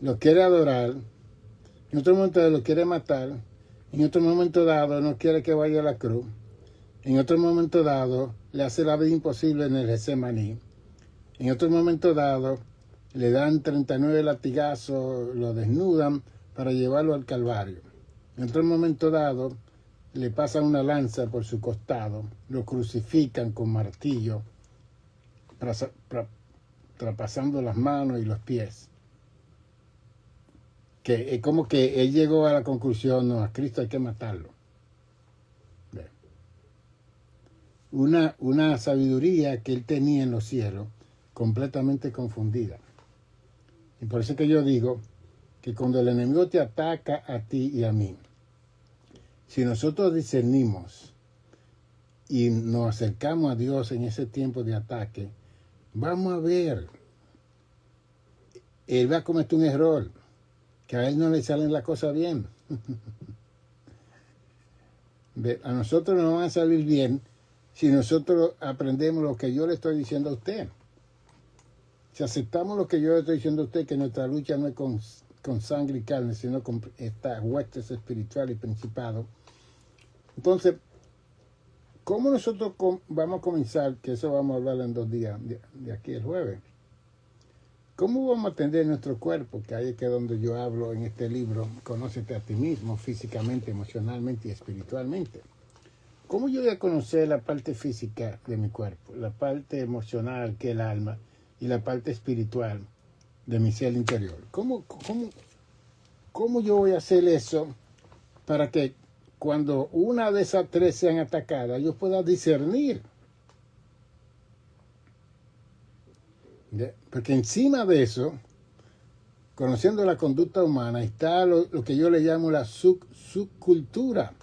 lo quiere adorar, en otro momento dado lo quiere matar, en otro momento dado no quiere que vaya a la cruz, en otro momento dado le hace la vida imposible en el Getsemaní, en otro momento dado le dan 39 latigazos, lo desnudan para llevarlo al Calvario. En otro momento dado le pasan una lanza por su costado, lo crucifican con martillo, traspasando las manos y los pies. Que es como que él llegó a la conclusión, no, a Cristo hay que matarlo. Una sabiduría que él tenía en los cielos, completamente confundida. Y por eso que yo digo que cuando el enemigo te ataca a ti y a mí, si nosotros discernimos y nos acercamos a Dios en ese tiempo de ataque, vamos a ver, él va a cometer un error, que a él no le salen las cosas bien. A nosotros no van a salir bien si nosotros aprendemos lo que yo le estoy diciendo a usted. Si aceptamos lo que yo le estoy diciendo a usted, que nuestra lucha no es con sangre y carne, sino con estas huestes espirituales y principados. Entonces, ¿cómo nosotros vamos a comenzar? Que eso vamos a hablar en 2 días, de aquí el jueves. ¿Cómo vamos a atender nuestro cuerpo? Que ahí es que donde yo hablo en este libro, Conócete a ti mismo, físicamente, emocionalmente y espiritualmente. ¿Cómo yo voy a conocer la parte física de mi cuerpo, la parte emocional, que es el alma, y la parte espiritual de mi ser interior? ¿Cómo yo voy a hacer eso para que cuando una de esas 3 sean atacadas, yo pueda discernir? Porque encima de eso, conociendo la conducta humana, está lo que yo le llamo la subcultura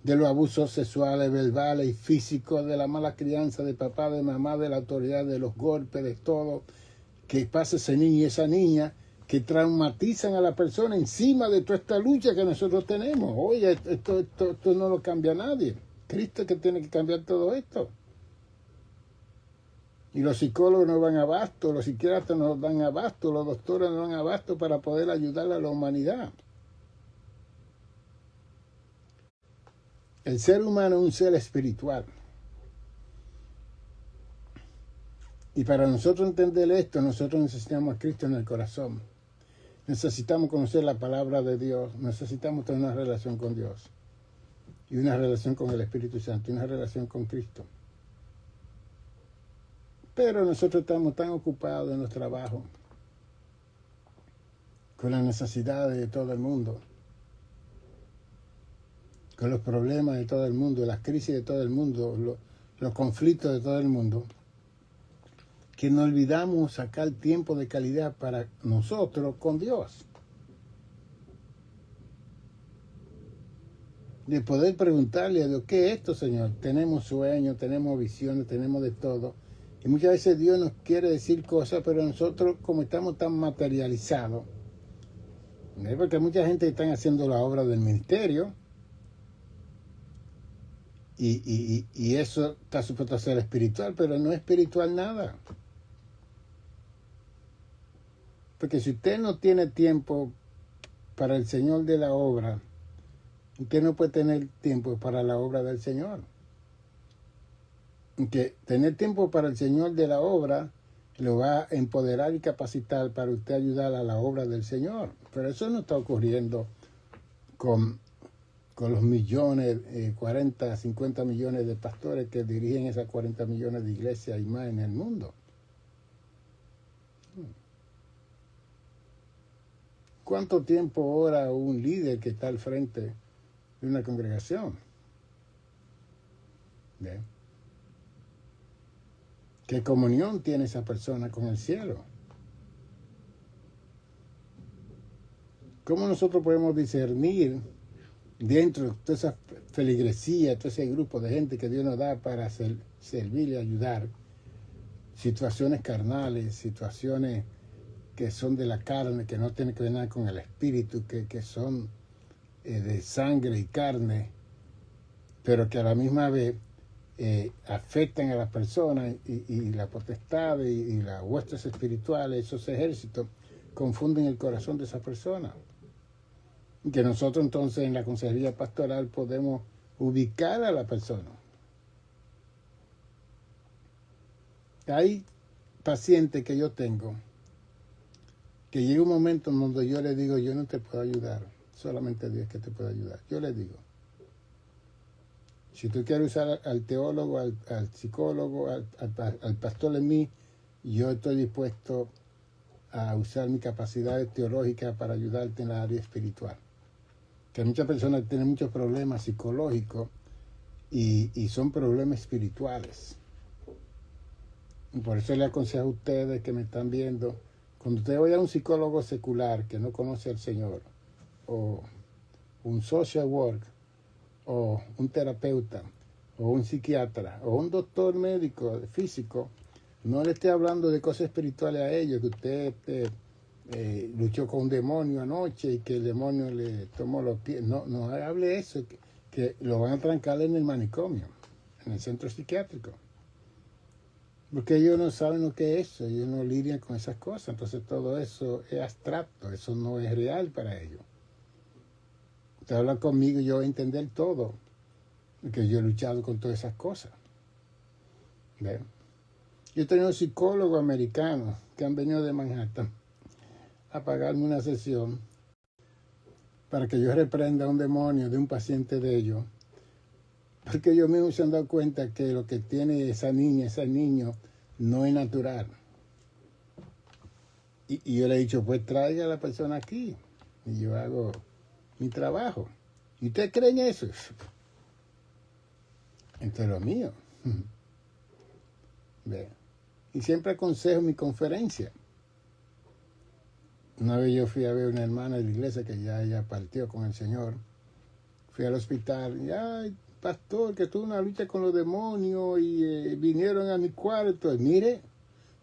de los abusos sexuales, verbales y físicos, de la mala crianza de papá, de mamá, de la autoridad, de los golpes, de todo, que pasa ese niño y esa niña, que traumatizan a la persona encima de toda esta lucha que nosotros tenemos. Oye, esto no lo cambia nadie. Cristo es que tiene que cambiar todo esto. Y los psicólogos no van abasto, los psiquiatras no dan abasto, los doctores no dan abasto para poder ayudar a la humanidad. El ser humano es un ser espiritual. Y para nosotros entender esto, nosotros necesitamos a Cristo en el corazón. Necesitamos conocer la palabra de Dios. Necesitamos tener una relación con Dios. Y una relación con el Espíritu Santo. Y una relación con Cristo. Pero nosotros estamos tan ocupados en los trabajos. Con las necesidades de todo el mundo. Con los problemas de todo el mundo. Las crisis de todo el mundo. Los conflictos de todo el mundo. Que no olvidamos sacar tiempo de calidad para nosotros con Dios. De poder preguntarle a Dios, ¿qué es esto, Señor? Tenemos sueños, tenemos visiones, tenemos de todo. Y muchas veces Dios nos quiere decir cosas, pero nosotros, como estamos tan materializados, ¿no? Porque mucha gente está haciendo la obra del ministerio, y eso está supuesto a ser espiritual, pero no es espiritual nada. Porque si usted no tiene tiempo para el Señor de la obra, usted no puede tener tiempo para la obra del Señor. Que tener tiempo para el Señor de la obra lo va a empoderar y capacitar para usted ayudar a la obra del Señor. Pero eso no está ocurriendo con los millones, 40, 50 millones de pastores que dirigen esas 40 millones de iglesias y más en el mundo. ¿Cuánto tiempo ora un líder que está al frente de una congregación? ¿Bien? ¿Qué comunión tiene esa persona con el cielo? ¿Cómo nosotros podemos discernir dentro de toda esa feligresía, todo ese grupo de gente que Dios nos da para servir y ayudar, situaciones carnales, situaciones que son de la carne, que no tienen que ver nada con el espíritu, que son de sangre y carne, pero que a la misma vez afectan a las personas y la potestad y las huestes espirituales, esos ejércitos, confunden el corazón de esas personas. Y que nosotros entonces en la consejería pastoral podemos ubicar a la persona. Hay pacientes que yo tengo que llega un momento en donde yo le digo, yo no te puedo ayudar, solamente Dios que te puede ayudar. Yo le digo, si tú quieres usar al teólogo, al psicólogo, al pastor en mí, yo estoy dispuesto a usar mi capacidad teológica para ayudarte en la área espiritual. Que muchas personas tienen muchos problemas psicológicos y son problemas espirituales. Y por eso le aconsejo a ustedes que me están viendo, cuando usted vaya a un psicólogo secular que no conoce al Señor, o un social work, o un terapeuta, o un psiquiatra, o un doctor médico, físico, no le esté hablando de cosas espirituales a ellos, que usted luchó con un demonio anoche y que el demonio le tomó los pies. No hable eso, que lo van a trancar en el manicomio, en el centro psiquiátrico. Porque ellos no saben lo que es eso, ellos no lidian con esas cosas, entonces todo eso es abstracto, eso no es real para ellos. Usted habla conmigo y yo voy a entender todo, porque yo he luchado con todas esas cosas. ¿Ven? Yo he tenido psicólogos americanos que han venido de Manhattan a pagarme una sesión para que yo reprenda a un demonio de un paciente de ellos, porque ellos mismos se han dado cuenta que lo que tiene esa niña, ese niño, no es natural. Y yo le he dicho, pues traiga a la persona aquí, y yo hago mi trabajo. ¿Y ustedes creen eso? Entre lo mío. Y siempre aconsejo mi conferencia. Una vez yo fui a ver una hermana de la iglesia que ya ella partió con el Señor. Fui al hospital y, ay, pastor, que tuve una lucha con los demonios y vinieron a mi cuarto. Y mire,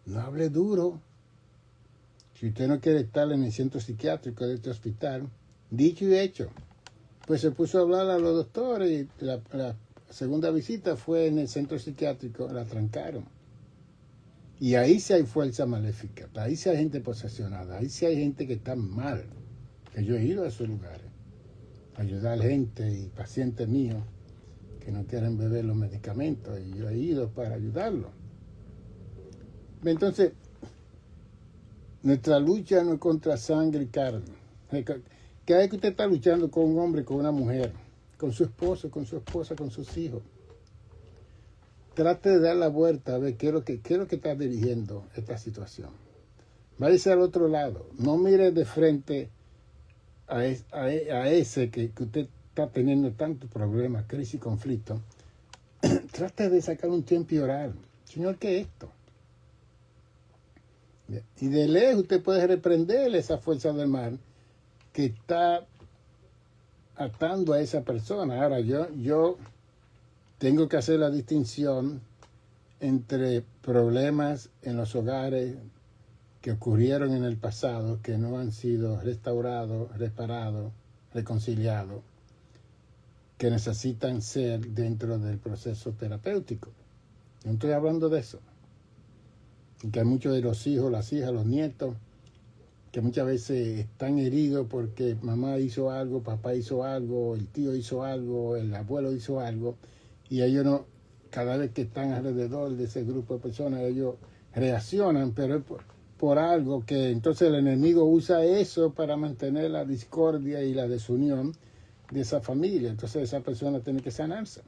no hable duro. Si usted no quiere estar en el centro psiquiátrico de este hospital, dicho y hecho. Pues se puso a hablar a los doctores y la segunda visita fue en el centro psiquiátrico, la trancaron. Y ahí sí hay fuerza maléfica, ahí sí hay gente posesionada, ahí sí hay gente que está mal. Que yo he ido a esos lugares, a ayudar a gente y pacientes míos que no quieren beber los medicamentos, y yo he ido para ayudarlos. Entonces, nuestra lucha no es contra sangre y carne. Cada vez que usted está luchando con un hombre, con una mujer, con su esposo, con su esposa, con sus hijos, trate de dar la vuelta a ver qué es lo que está dirigiendo esta situación. Váyase al otro lado. No mire de frente a ese que usted está teniendo tantos problemas, crisis y conflictos. Trate de sacar un tiempo y orar. Señor, ¿qué es esto? Y de lejos usted puede reprender esa fuerza del mal que está atando a esa persona. Ahora, yo tengo que hacer la distinción entre problemas en los hogares que ocurrieron en el pasado, que no han sido restaurados, reparados, reconciliados, que necesitan ser dentro del proceso terapéutico. No estoy hablando de eso. Que hay muchos de los hijos, las hijas, los nietos, que muchas veces están heridos porque mamá hizo algo, papá hizo algo, el tío hizo algo, el abuelo hizo algo, y ellos no, cada vez que están alrededor de ese grupo de personas, ellos reaccionan, pero es por algo que entonces el enemigo usa eso para mantener la discordia y la desunión de esa familia. Entonces esa persona tiene que sanarse.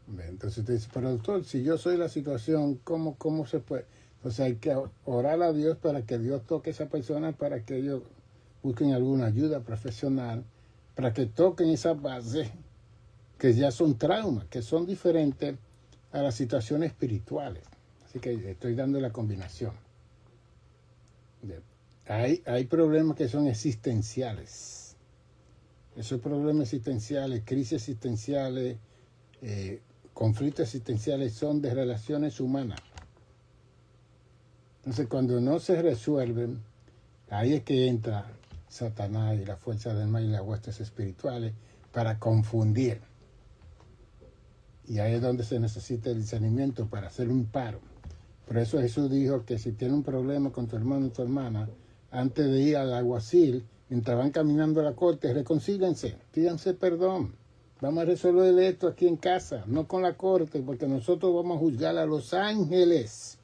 Entonces usted dice, pero doctor, si yo soy la situación, ¿cómo se puede? Entonces hay que orar a Dios para que Dios toque a esa persona, para que ellos busquen alguna ayuda profesional, para que toquen esa base que ya son traumas, que son diferentes a las situaciones espirituales. Así que estoy dando la combinación. Hay problemas que son existenciales. Esos problemas existenciales, crisis existenciales, conflictos existenciales son de relaciones humanas. Entonces, cuando no se resuelven, ahí es que entra Satanás y la fuerza del mal y las huestes espirituales para confundir. Y ahí es donde se necesita el discernimiento para hacer un paro. Por eso Jesús dijo que si tiene un problema con tu hermano o tu hermana, antes de ir al alguacil, mientras van caminando a la corte, reconcílense, pídanse perdón. Vamos a resolver esto aquí en casa, no con la corte, porque nosotros vamos a juzgar a los ángeles.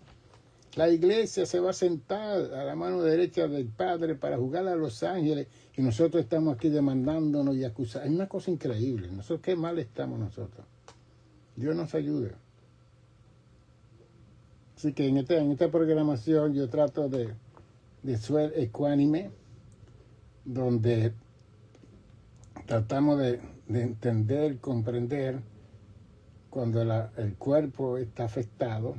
La iglesia se va a sentar a la mano derecha del Padre para juzgar a los ángeles y nosotros estamos aquí demandándonos y acusando. Es una cosa increíble. Nosotros, qué mal estamos nosotros. Dios nos ayude. Así que en esta programación yo trato de ser ecuánime, donde tratamos de entender, comprender cuando el cuerpo está afectado,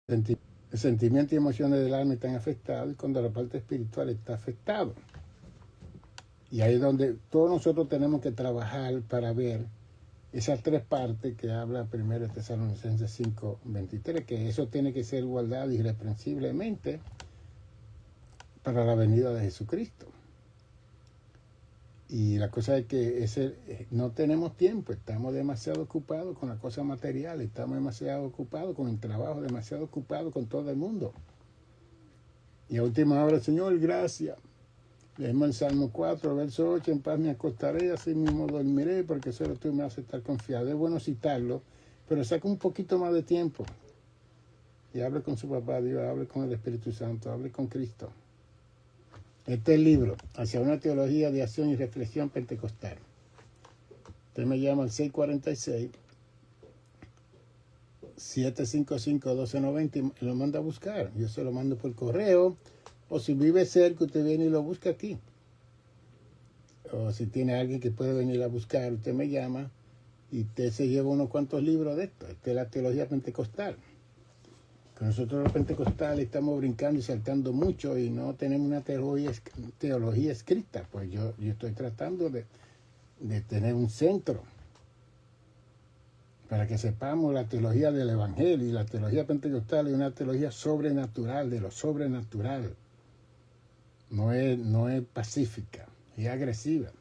el sentimiento y emociones del alma están afectados y cuando la parte espiritual está afectada. Y ahí es donde todos nosotros tenemos que trabajar para ver esas tres partes que habla 1 Tesalonicenses 5:23, que eso tiene que ser guardado irreprensiblemente para la venida de Jesucristo. Y la cosa es que no tenemos tiempo, estamos demasiado ocupados con las cosas materiales, estamos demasiado ocupados con el trabajo, demasiado ocupados con todo el mundo. Y a última hora, Señor, gracias. Leemos el Salmo 4, verso 8, en paz me acostaré, así mismo dormiré, porque solo tú me haces estar confiado. Es bueno citarlo, pero saca un poquito más de tiempo. Y hable con su papá Dios, hable con el Espíritu Santo, hable con Cristo. Este es el libro, Hacia una teología de acción y reflexión pentecostal. Usted me llama al 646-755-1290 y lo manda a buscar. Yo se lo mando por correo. O si vive cerca, usted viene y lo busca aquí. O si tiene alguien que puede venir a buscar, usted me llama y usted se lleva unos cuantos libros de esto. Esta es la teología pentecostal. Que nosotros los pentecostales estamos brincando y saltando mucho y no tenemos una teología escrita. Pues yo estoy tratando de tener un centro para que sepamos la teología del Evangelio. Y la teología pentecostal es una teología sobrenatural, de lo sobrenatural. No es pacífica, es agresiva.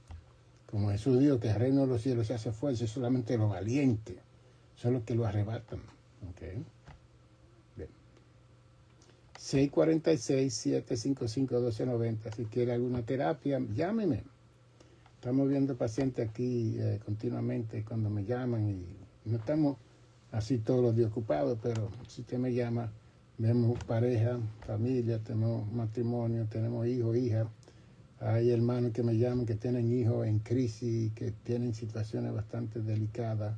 Como Jesús dijo que el reino de los cielos se hace fuerza, es solamente los valientes, son los que lo arrebatan. ¿Okay? 646-755-1290. Si quiere alguna terapia, llámeme. Estamos viendo pacientes aquí continuamente cuando me llaman y no estamos así todos los días ocupados, pero si usted me llama, vemos pareja, familia, tenemos matrimonio, tenemos hijos, hijas. Hay hermanos que me llaman que tienen hijos en crisis, que tienen situaciones bastante delicadas,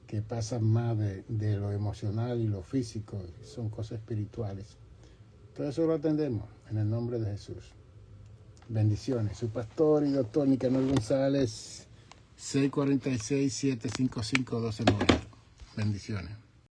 que pasan más de lo emocional y lo físico, son cosas espirituales. Todo eso lo atendemos en el nombre de Jesús. Bendiciones. Su pastor y doctor Nicanor González, 646-755-1290. Bendiciones.